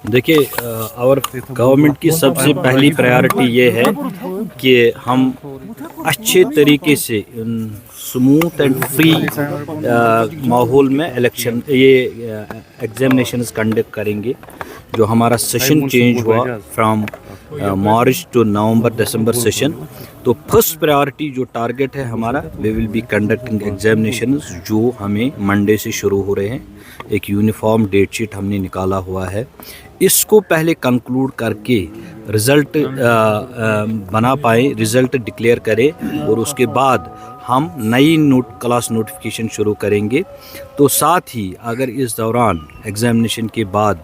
देखिए, और गवर्नमेंट की सबसे पहली प्रायोरिटी ये है कि हम अच्छे तरीके से स्मूथ एंड फ्री माहौल में इलेक्शन एग्जामिनेशंस कंडक्ट करेंगे। जो हमारा सेशन चेंज हुआ from March two November December session, तो फर्स्ट प्रायोरिटी जो टारगेट है हमारा, we will be conducting examinations जो हमें मंडे से शुरू हो रहे हैं। एक यूनिफॉर्म डेट शीट हमने निकाला हुआ है, इसको पहले कंक्लूड करके रिज़ल्ट बना पाए, रिज़ल्ट डिक्लेयर करें और उसके बाद हम नई क्लास नोटिफिकेशन शुरू करेंगे। तो साथ ही अगर इस दौरान एग्जामिनेशन के बाद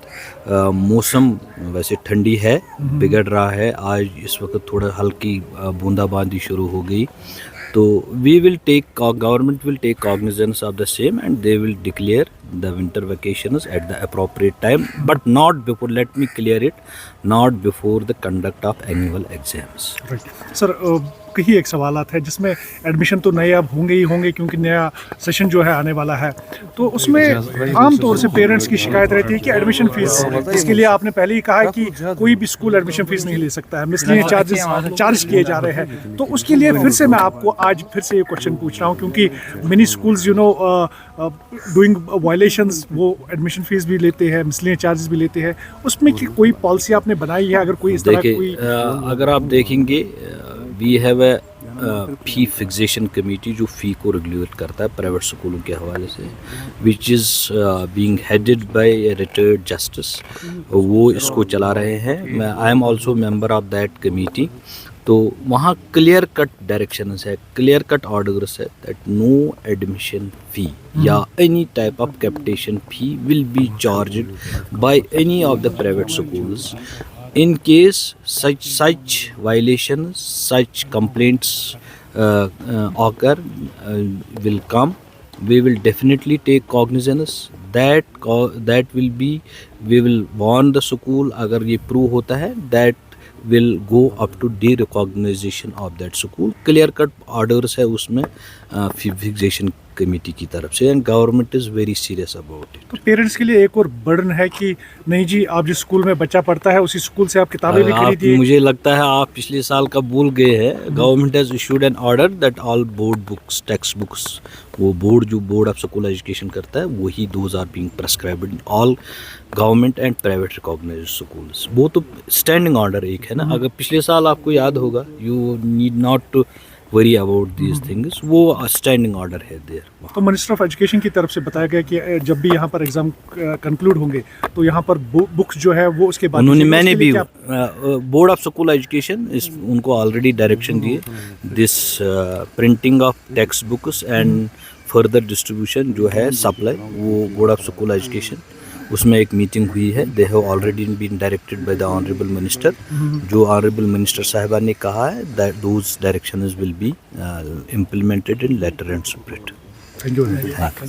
मौसम वैसे ठंडी है, बिगड़ रहा है, आज इस वक्त थोड़ा हल्की बूंदाबांदी शुरू हो गई, तो government will take cognizance of the same and they will declare the winter vacations at the appropriate time, but not before, let me clear it, not before the conduct of annual exams. Sir, कहीं एक सवालात है जिसमें admission तो नए अब होंगे ही होंगे क्योंकि नया सेशन जो है आने वाला है, तो उसमें आम तौर से पेरेंट्स की शिकायत रहती है कि एडमिशन फीस, इसके लिए आपने पहले ही कहा है कि कोई भी स्कूल एडमिशन फीस नहीं ले सकता है, मिसलेनियस चार्ज किए जा रहे हैं। तो उसके लिए फिर से मैं आपको आज फिर से ये क्वेश्चन पूछ रहा हूँ, क्योंकि मिनी स्कूल्स डूइंग वायलेशंस वो एडमिशन फीस भी लेते हैं, मिसलेनियस चार्जेस भी लेते हैं, उसमें की कोई पॉलिसी आपने बनाई है? अगर कोई इस तरह कोई अगर आप देखेंगे, we have a fee fixation committee जो फ़ी को रेगुलेट करता है प्राइवेट स्कूलों के हवाले से, which is being headed by a retired justice, वो इसको चला रहे हैं। I am also member of that committee. तो वहाँ क्लियर कट डायरेक्शंस है, क्लियर कट ऑर्डर्स है दैट नो एडमिशन फ़ी या any type of capitation fee will be charged by any of the private schools. In case such violations, such complaints occur, will come, we will definitely take cognizance. That will be, we will warn the school. अगर ये prove होता है, that will go up to de-recognition of that school. Clear cut orders है उसमें fixation committee की तरफ से, and government is very serious about it. तो पेरेंट्स के लिए एक और बर्डन है कि नहीं जी, आप जिस स्कूल में बच्चा पढ़ता है उसी स्कूल से आप किताबें भी खरीदिए। मुझे लगता है आप पिछले साल का भूल गए हैं। Government has issued an order that all board books, text books, वो बोर्ड ऑफ स्कूल एजुकेशन करता है, वही those are being prescribed in all government and private recognised schools. वो तो स्टैंडिंग ऑर्डर एक है ना। अगर पिछले साल आपको याद होगा, you need not to worry about these things, वो स्टैंडिंग ऑर्डर है देयर। तो मिनिस्टर ऑफ एजुकेशन की तरफ से बताया गया कि जब भी यहाँ पर एग्जाम कंक्लूड होंगे तो यहाँ पर बुक्स जो है वो उसके बाद मैंने भी बोर्ड ऑफ स्कूल एजुकेशन उनको ऑलरेडी डायरेक्शन दिए, this printing of text books and further distribution जो है सप्लाई, वो बोर्ड ऑफ स्कूल एजुकेशन, उसमें एक मीटिंग हुई है। They have already been directed by the honourable minister. जो ऑनरेबल मिनिस्टर साहिबा ने कहा है that those directions will be implemented in letter and spirit. Thank you.